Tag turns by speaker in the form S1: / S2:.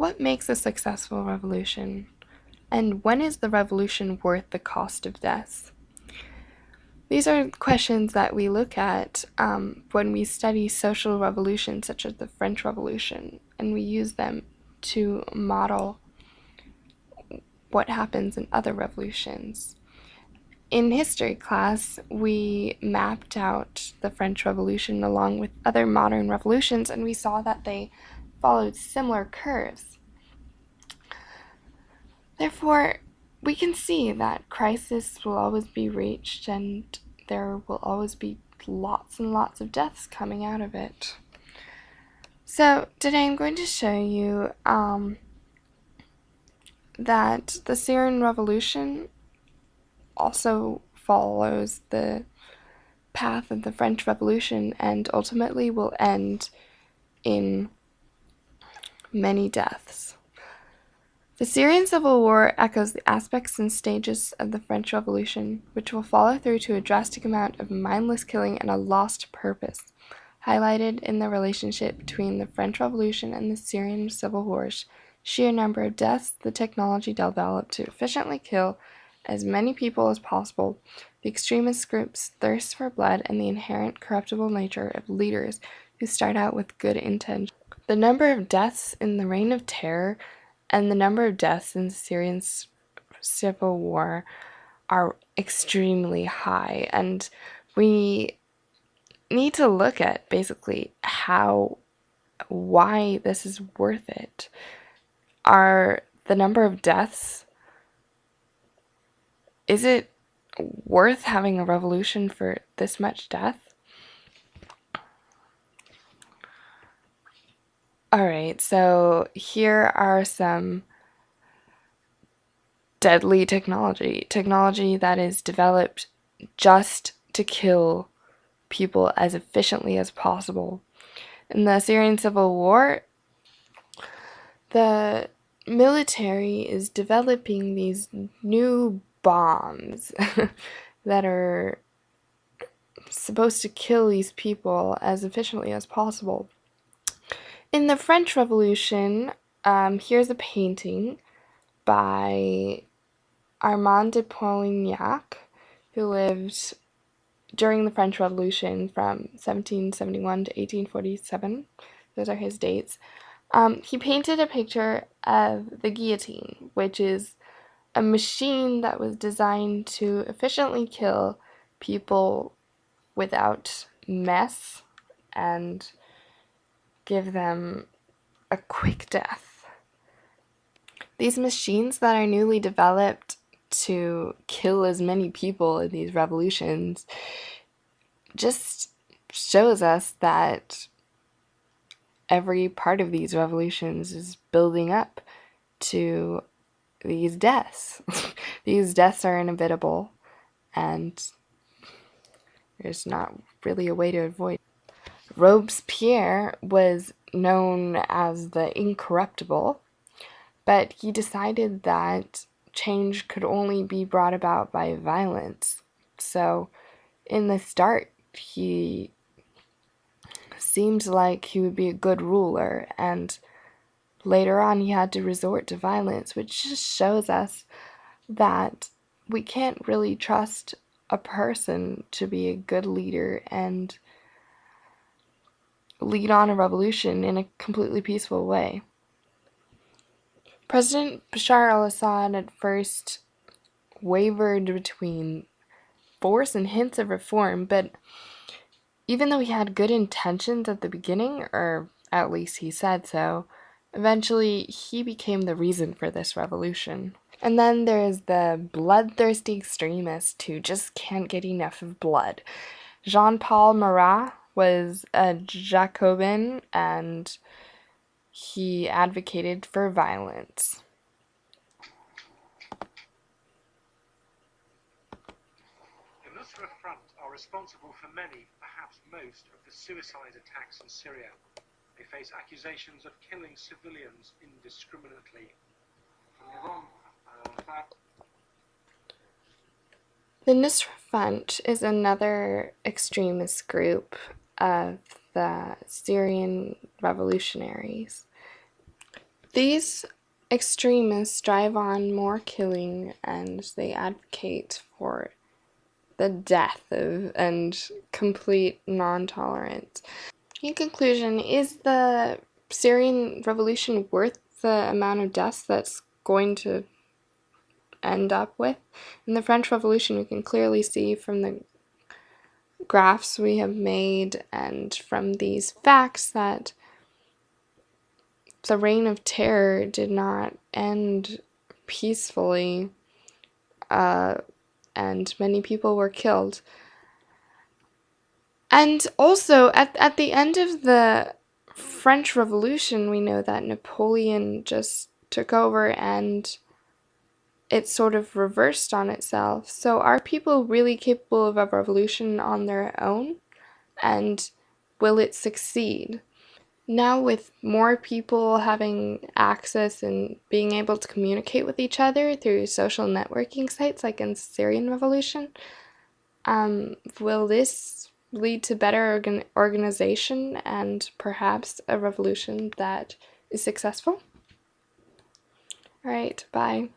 S1: What makes a successful revolution? And when is the revolution worth the cost of death? These are questions that we look at when we study social revolutions such as the French Revolution, and we use them to model what happens in other revolutions. In history class, we mapped out the French Revolution along with other modern revolutions, and we saw that they followed similar curves. Therefore, we can see that crisis will always be reached and there will always be lots and lots of deaths coming out of it. So today I'm going to show you that the Syrian Revolution also follows the path of the French Revolution and ultimately will end in many deaths. The Syrian Civil War echoes the aspects and stages of the French Revolution, which will follow through to a drastic amount of mindless killing and a lost purpose, highlighted in the relationship between the French Revolution and the Syrian Civil War's sheer number of deaths, the technology developed to efficiently kill as many people as possible, the extremist groups' thirst for blood, and the inherent corruptible nature of leaders who start out with good intentions. The number of deaths in the Reign of Terror and the number of deaths in the Syrian Civil War are extremely high, and we need to look at basically why this is worth it. Are the number of deaths, is it worth having a revolution for this much death? Alright, so here are some deadly technology that is developed just to kill people as efficiently as possible. In the Syrian Civil War, the military is developing these new bombs that are supposed to kill these people as efficiently as possible. In the French Revolution, here's a painting by Armand de Polignac, who lived during the French Revolution from 1771 to 1847. Those are his dates. He painted a picture of the guillotine, which is a machine that was designed to efficiently kill people without mess and give them a quick death. These machines that are newly developed to kill as many people in these revolutions just shows us that every part of these revolutions is building up to these deaths. These deaths are inevitable, and there's not really a way to avoid it. Robespierre was known as the Incorruptible, but he decided that change could only be brought about by violence. So in the start, he seemed like he would be a good ruler, and later on he had to resort to violence, which just shows us that we can't really trust a person to be a good leader and lead on a revolution in a completely peaceful way. President Bashar al-Assad at first wavered between force and hints of reform, but even though he had good intentions at the beginning, or at least he said so, eventually he became the reason for this revolution. And then there's the bloodthirsty extremist who just can't get enough of blood. Jean-Paul Marat was a Jacobin, and he advocated for violence.
S2: The Nusra Front are responsible for many, perhaps most, of the suicide attacks in Syria. They face accusations of killing civilians indiscriminately. From Iran,
S1: The Nusra Front is another extremist group of the Syrian revolutionaries. These extremists drive on more killing, and they advocate for the death of and complete non-tolerance. In conclusion, is the Syrian revolution worth the amount of deaths that's going to end up with? In the French Revolution, we can clearly see from the graphs we have made and from these facts that the reign of terror did not end peacefully, and many people were killed. And also, at the end of the French Revolution, we know that Napoleon just took over and it sort of reversed on itself. So are people really capable of a revolution on their own? And will it succeed? Now, with more people having access and being able to communicate with each other through social networking sites like in Syrian Revolution, will this lead to better organization and perhaps a revolution that is successful? All right, bye.